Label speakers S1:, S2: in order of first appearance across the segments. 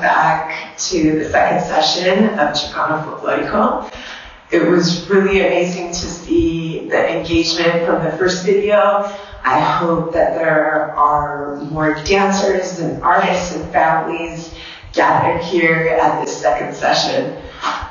S1: back to the second session of Chicano Folklórico. It was really amazing to see the engagement from the first video. I hope that there are more dancers and artists and families gathered here at this second session.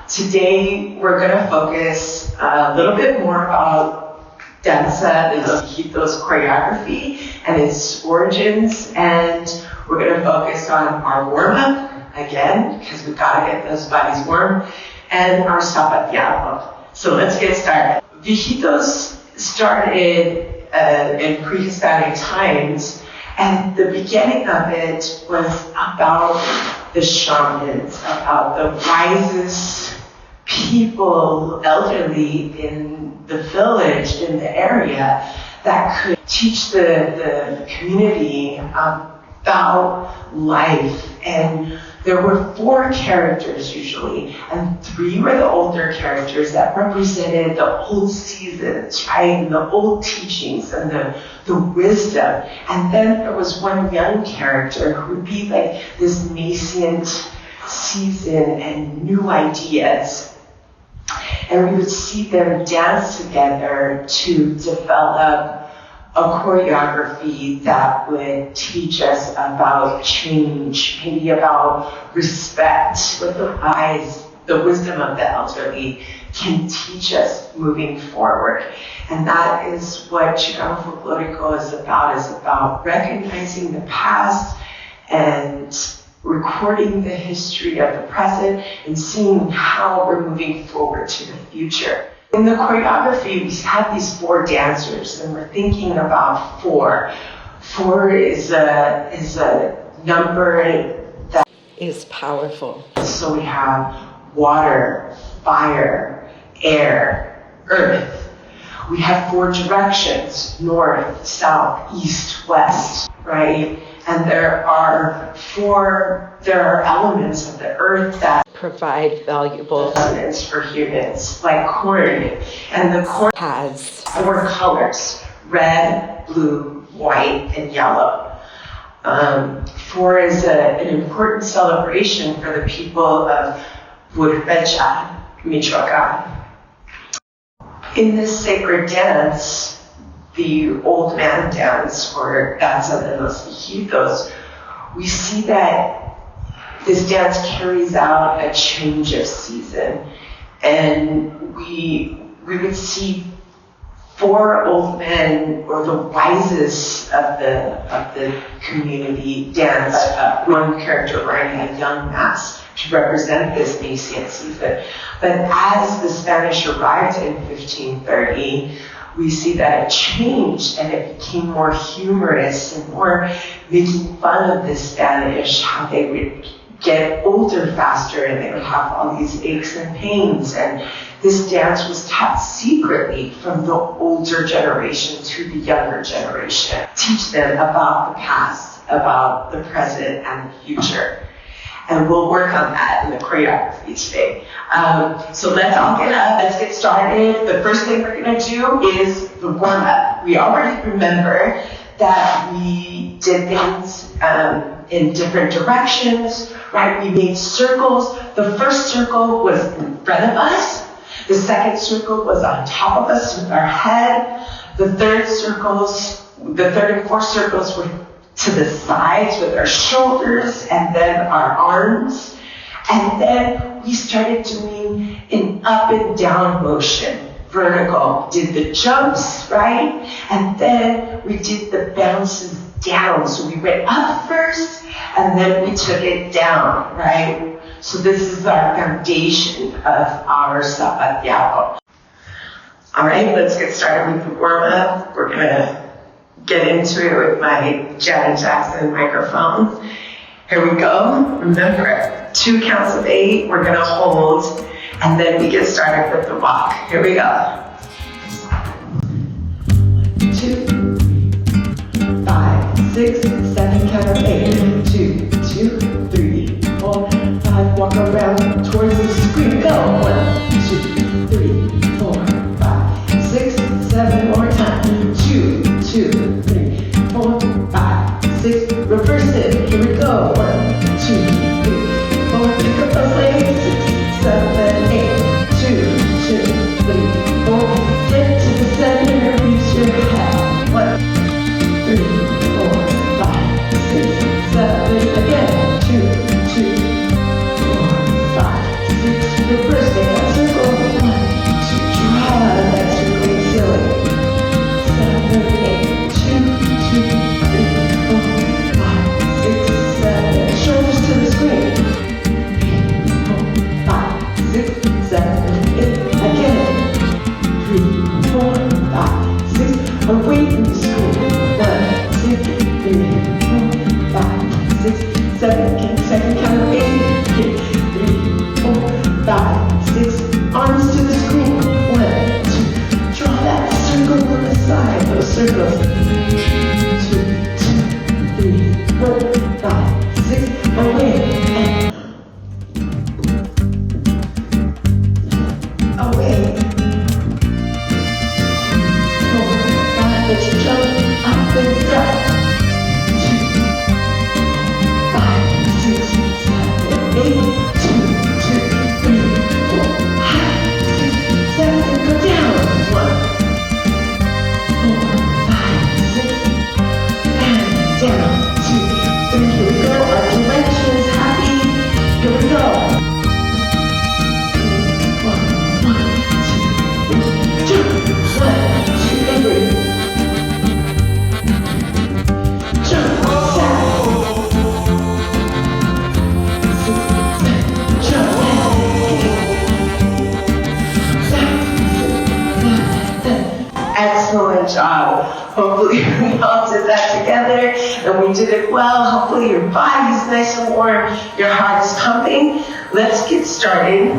S1: Today, we're going to focus a little bit more about Danza de Los Viejitos choreography and its origins, and we're going to focus on our warm-up, again, because we've got to get those bodies warm, and our zapateado. So let's get started. Viejitos started in prehistoric times, and the beginning of it was about the shamans, about the wisest people, elderly in the village, in the area, that could teach the community about life. And there were 4 characters usually, and 3 were the older characters that represented the old seasons, right? And the old teachings and the wisdom. And then there was 1 young character who would be like this nascent season and new ideas. And we would see them dance together to develop a choreography that would teach us about change, maybe about respect, what the wisdom of the elderly can teach us moving forward. And that is what Chicano Folklórico is about recognizing the past and recording the history of the present and seeing how we're moving forward to the future. In the choreography, we have these 4 dancers, and we're thinking about 4. 4 is a number that is powerful. So we have water, fire, air, earth. We have 4 directions: north, south, east, west, right? And there are elements of the earth that provide valuable elements for humans, like corn. And the corn has 4 colors: red, blue, white, and yellow. 4 is an important celebration for the people of Huaraches, Michoacán. In this sacred dance, the old man dance, or Danza de los Viejitos, we see that this dance carries out a change of season. And we would see 4 old men, or the wisest of the community, dance. One character wearing a young mask to represent this nascent season. But as the Spanish arrived in 1530, we see that it changed and it became more humorous and more making fun of the Spanish, how they would get older faster and they would have all these aches and pains. And this dance was taught secretly from the older generation to the younger generation. Teach them about the past, about the present and the future. And we'll work on that in the choreography today. So let's all get up, let's get started. The first thing we're gonna do is the warm-up. We already remember that we did things in different directions, right? We made circles. The first circle was in front of us. The second circle was on top of us with our head. The third and fourth circles were to the sides with our shoulders and then our arms. And then we started doing an up and down motion, vertical. Did the jumps, right? And then we did the bounces down. So we went up first and then we took it down, right? So this is our foundation of our zapateado. All right, let's get started with the warm-up. We're gonna get into it with my Janet Jackson microphone. Here we go. Remember, 2 counts of 8, we're gonna hold, and then we get started with the walk. Here we go. 2, 5, 6, 7, count of 8. 2, 2, 3, 4, 5, walk around towards the screen. Go. 1, 2, 3, 4, 5, 6, 7 more time. 2, 2, 3, 4, 5, 6. Reverse it. Here we go. 1, 2, 3, goes 2, 2, 3, 4, 5, 6, away, and away. 4, 5, let's jump up and down. 2, 5, 6, 7, 8, 2, 2, 3, 4, 5, 6, 7, go down. 1, 4, 5, 6, and down. 2, 3, here we go. Our direction is happy. Here we go. 1, 2, 3, jump. 1, 2, 3. Jump. 7, 6, 7, jump. 8, 7. Excellent job. Hopefully we all did that together and we did it well. Hopefully your body's nice and warm, your heart is pumping. Let's get started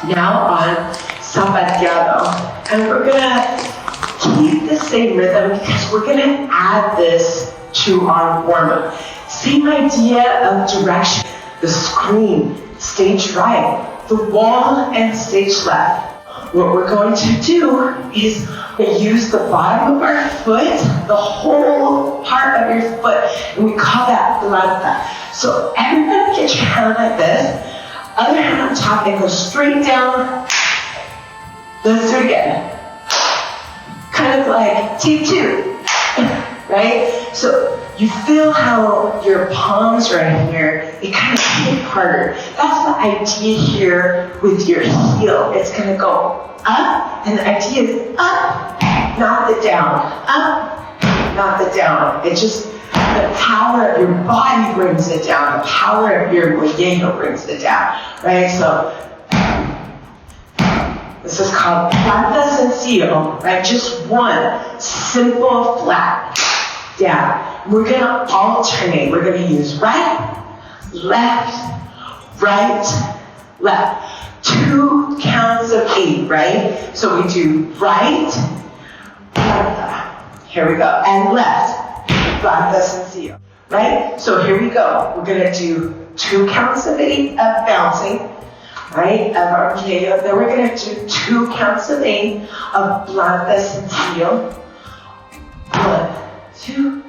S1: now on zapateado. And we're gonna keep the same rhythm because we're gonna add this to our warm-up. Same idea of direction. The screen, stage right, the wall, and stage left. What we're going to do is use the bottom of our foot, the whole part of your foot, and we call that planta. So everybody get your hand like this, other hand on top, and go straight down. Let's do it again. Kind of like take two, right? So you feel how your palms right here, it kind of hit harder. That's the idea here with your heel. It's gonna go up, and the idea is up, not the down. Up, not the down. It's just the power of your body brings it down. The power of your movimiento brings it down, right? So this is called planta sencillo, right? Just one simple flat down. We're gonna alternate. We're gonna use right, left, right, left. 2 counts of 8, right? So we do right, planta. Here we go. And left, planta sencillo, right? So here we go. We're gonna do 2 counts of 8 of bouncing, right? Of arpeggio. Then we're gonna do 2 counts of 8 of planta sencillo. 1, 2,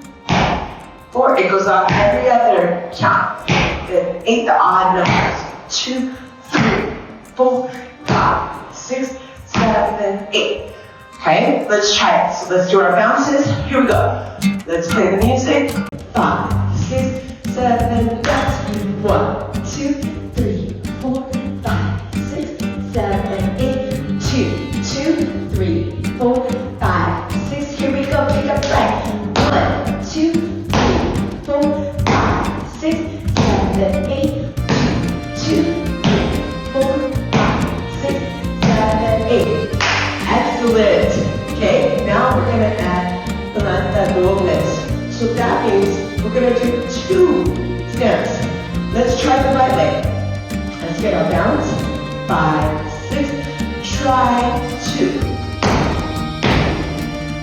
S1: 4. It goes off every other count. Then 8, the odd numbers. 2, 3, 4, 5, 6, 7, 8. Okay, let's try it. So let's do our bounces. Here we go. Let's play the music. 5, 6, 7, bounce. 1, 2, 3, 4, 5, 6, 7, 8. 2, 2, 3, 4, 5, 6. Here we go. Pick up right. 1, 2, 3, 4, 5, 6, 7, 8. 2, 3, 4, 8. Excellent. Okay, now we're going to add planta dobles. So that means we're going to do 2 steps. Let's try the right leg. Let's get our bounce. 5, 6. Try 2.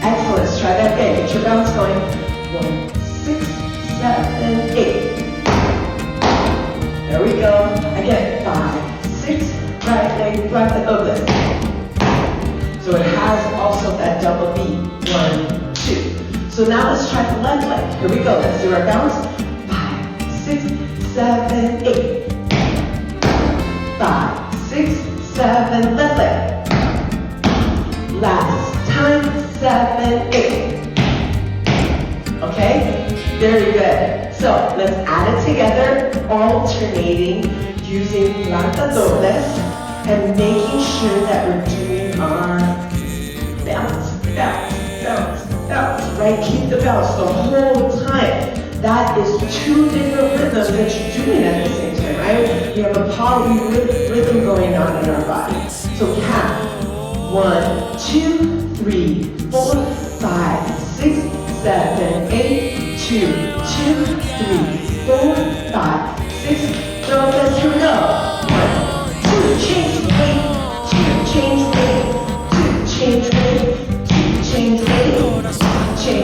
S1: Excellent. Let's try that again. Get your bounce going. 1, 6, 7, 8. There we go. Again. 5, 6. Right leg, planta dobles. So it has also that double beat. 1, 2. So now let's try the left leg. Here we go. Let's do our bounce. 5, 6, 7, 8. 5, 6, 7. Left leg. Last time. 7, 8. Okay? Very good. So let's add it together, alternating, using planta dobles, and making sure that we're doing our bounce, bounce, bounce, bounce, right? Keep the bounce the whole time. That is 2 different rhythms that you're doing at the same time, right? You have a polyrhythm going on in our body. So count. 1, 2, 3, 4, 5, 6, 7, 8, 2, 2, 3, 4, 5, 6. So let's here we go. 1, 2, change weight, 2, change weight, 2, change weight, 2, change weight, change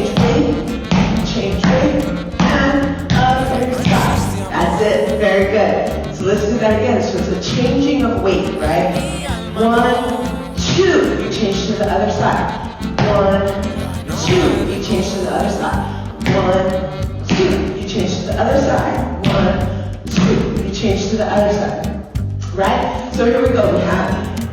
S1: 1, 2, you change to the other side. 1, 2, you change to the other side. 1, 2, you change to the other side. 1, 2, you change to the other side. Right? So here we go.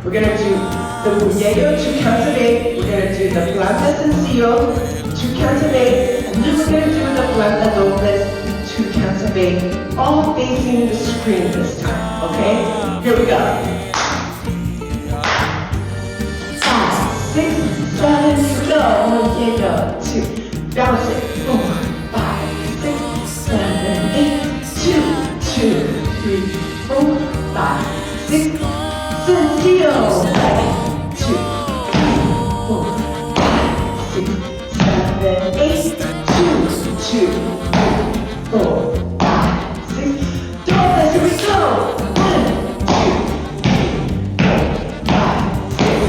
S1: We're gonna do the bullello, 2 counts of 8. We're gonna do the planta sencillo, 2 counts of 8. And then we're gonna do the planta dobles, 2 counts of 8. All facing the screen this time. Okay? Here we go. 5, 6, 7, here we go. Bullello, 2. Bounce it. 4, 5, 6, 7, 8. 2, 3, 4, 5, 6, sencillo. Right. 2, 3, 4, 5, 6, 7, 8. 2, 3, 4, 5, 6. Dobles, here we go. 1, 2, 3, 4, 5, 6,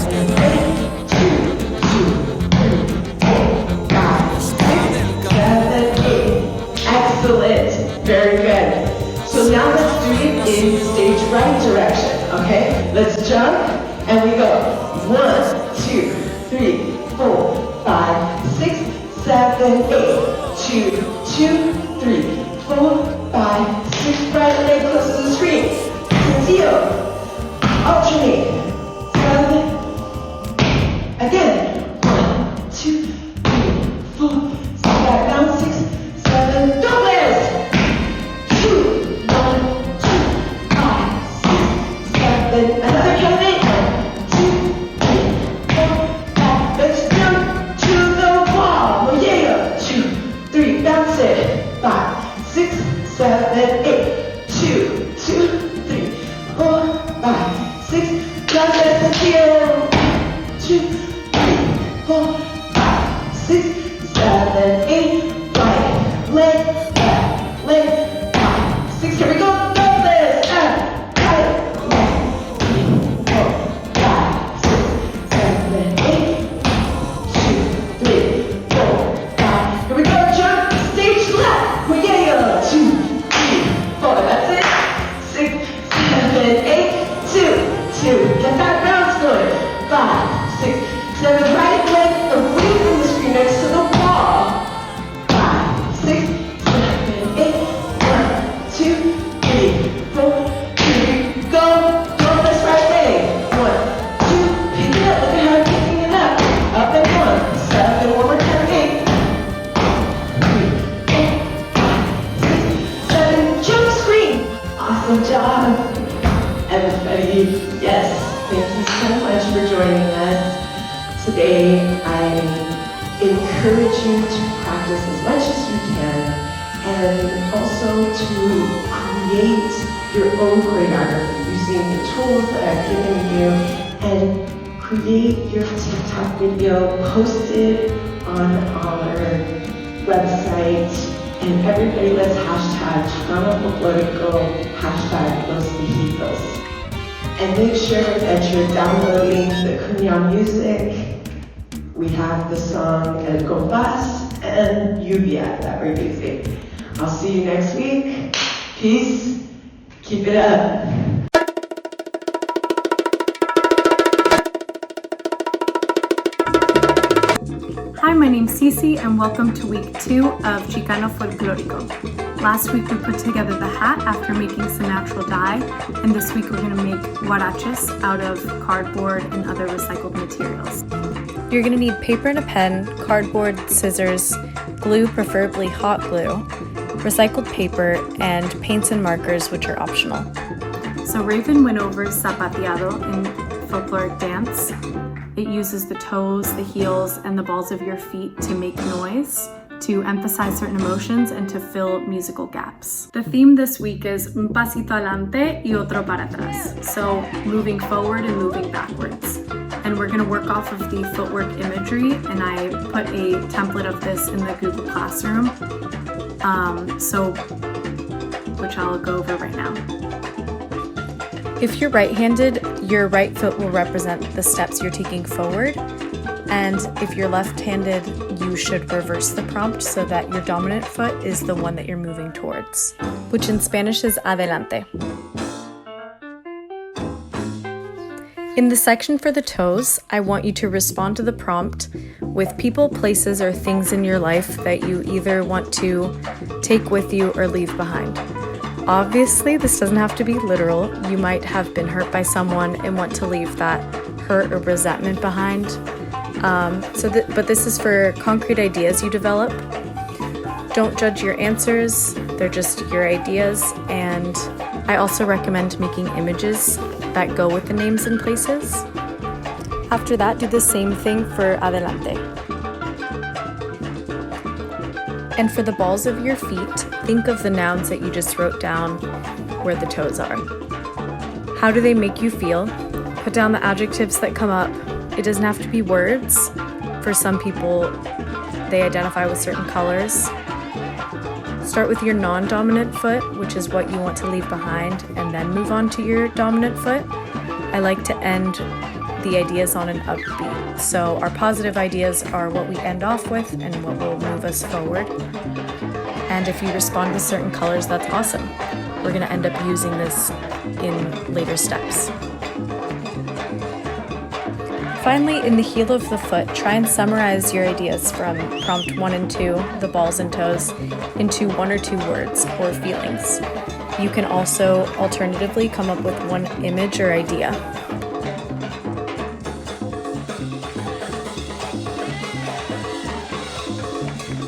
S1: 7, 8. 2, 3, 4, 5, 6, 7, 8. Excellent. Very good. So now let's do it in stage right direction, okay? Let's jump and we go. 1, 2, 3, 4, 5, 6, 7, 8. 2, 2, 3, 4, 5, 6. Right leg close to the screen. Sencillo. Alternate. 7. Again. 1, 2, 3, 4. Back down. 6, 7. Dobles. 2, 1, 2, 5, 6, 7. Another count of 8. 1, 2, 3, 4, 5. Let's jump to the wall. Oh yeah. 2, 3. Bounce it. 5, 6, 7, 8. 2, 2, 3, 4, 5, 6. Bounce it. Sencillo. 2, 3, 4, 5, 6, 7, 8. Right leg, left leg. 5, 6. Here we go. Dobles. Right. 1, 2, 4, 5, 6, 7, 8. 2, 3, 4, 5. Here we go. Jump. Stage left. Yeah. 2, 3, 4. That's it. 6, 7, 8. 2, 2. Get that bounce going. 5, 6, 7. Right leg away from the screen next to the wall. 5, 6, 7, 8. 1, 2, 3, 4, 3. Go. Dobles right leg. 1, 2. Pick it up. Look at how I'm picking it up. Up and 1. 7. One more time. 8. 3, 4, 5, 6, 7. Jump screen. Awesome job. Everybody, yes. Thank you so much for joining us. Today, I encourage you to practice as much as you can and also to create your own choreography using the tools that I've given you and create your TikTok video, post it on our website, and everybody let's hashtag Chicano Folklórico, hashtag Los Viejitos. And make sure that you're downloading the Cuña music. We have the song El Compás and Lluvia that we're using. I'll see you next week. Peace. Keep it up.
S2: Hi, my name's Cici and welcome to week 2 of Chicano Folklórico. Last week we put together the hat after making some natural dye, and this week we're going to make huaraches out of cardboard and other recycled materials.
S3: You're going to need paper and a pen, cardboard, scissors, glue, preferably hot glue, recycled paper, and paints and markers, which are optional.
S2: So Rayven went over zapateado in folkloric dance. It uses the toes, the heels, and the balls of your feet to make noise, to emphasize certain emotions, and to fill musical gaps. The theme this week is un pasito adelante y otro para atrás. So moving forward and moving backwards. And we're gonna work off of the footwork imagery, and I put a template of this in the Google Classroom, which I'll go over right now.
S3: If you're right-handed, your right foot will represent the steps you're taking forward, and if you're left-handed, you should reverse the prompt so that your dominant foot is the one that you're moving towards, which in Spanish is adelante. In the section for the toes, I want you to respond to the prompt with people, places, or things in your life that you either want to take with you or leave behind. Obviously, this doesn't have to be literal. You might have been hurt by someone and want to leave that hurt or resentment behind. But this is for concrete ideas you develop. Don't judge your answers, they're just your ideas, and I also recommend making images that go with the names and places. After that, do the same thing for adelante. And for the balls of your feet, think of the nouns that you just wrote down where the toes are. How do they make you feel? Put down the adjectives that come up. It doesn't have to be words. For some people, they identify with certain colors. Start with your non-dominant foot, which is what you want to leave behind, and then move on to your dominant foot. I like to end the ideas on an upbeat. So our positive ideas are what we end off with and what will move us forward. And if you respond with certain colors, that's awesome. We're going to end up using this in later steps. Finally, in the heel of the foot, try and summarize your ideas from prompt 1 and 2, the balls and toes, into 1 or 2 words or feelings. You can also alternatively come up with one image or idea.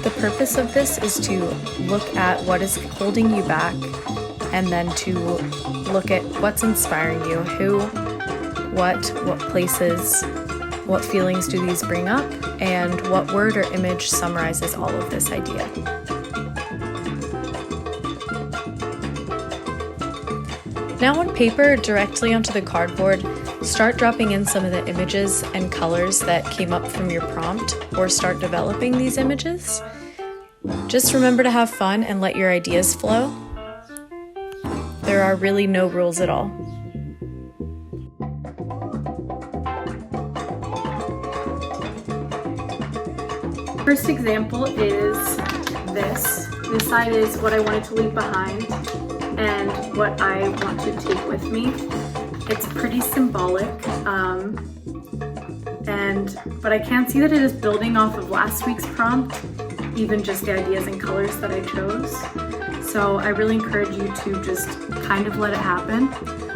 S3: The purpose of this is to look at what is holding you back and then to look at what's inspiring you, who, what places, what feelings do these bring up, and what word or image summarizes all of this idea. Now on paper, directly onto the cardboard, start dropping in some of the images and colors that came up from your prompt, or start developing these images. Just remember to have fun and let your ideas flow. There are really no rules at all.
S2: First example is this. This side is what I wanted to leave behind and what I want to take with me. It's pretty symbolic, but I can see that it is building off of last week's prompt, even just the ideas and colors that I chose. So I really encourage you to just kind of let it happen.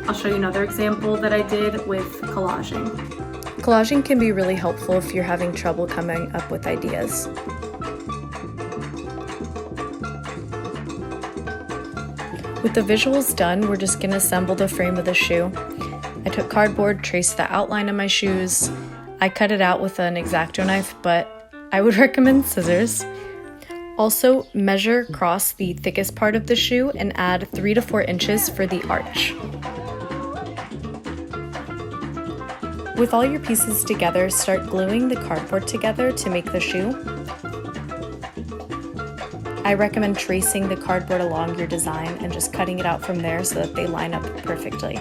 S2: I'll show you another example that I did with collaging.
S3: Collaging can be really helpful if you're having trouble coming up with ideas. With the visuals done, we're just going to assemble the frame of the shoe. I took cardboard, traced the outline of my shoes. I cut it out with an X-Acto knife, but I would recommend scissors. Also, measure across the thickest part of the shoe and add 3 to 4 inches for the arch. With all your pieces together, start gluing the cardboard together to make the shoe. I recommend tracing the cardboard along your design and just cutting it out from there so that they line up perfectly.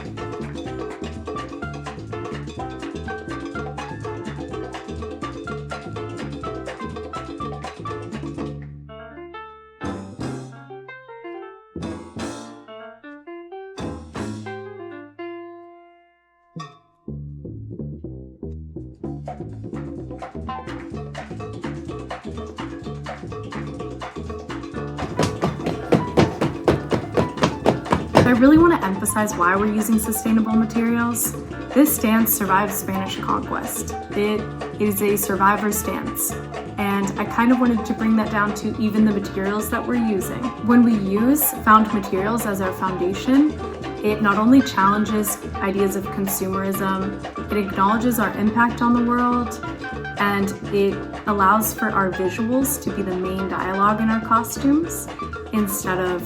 S2: I really want to emphasize why we're using sustainable materials. This dance survived Spanish conquest. It is a survivor's dance, and I kind of wanted to bring that down to even the materials that we're using. When we use found materials as our foundation, it not only challenges ideas of consumerism, it acknowledges our impact on the world, and it allows for our visuals to be the main dialogue in our costumes instead of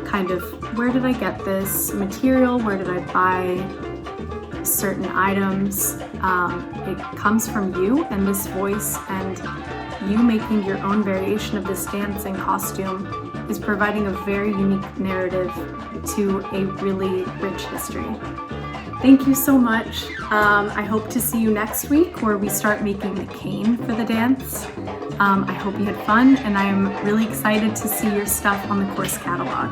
S2: kind of, where did I get this material? Where did I buy certain items? It comes from you and this voice, and you making your own variation of this dance and costume is providing a very unique narrative to a really rich history. Thank you so much. I hope to see you next week where we start making the cane for the dance. I hope you had fun, and I'm really excited to see your stuff on the course catalog.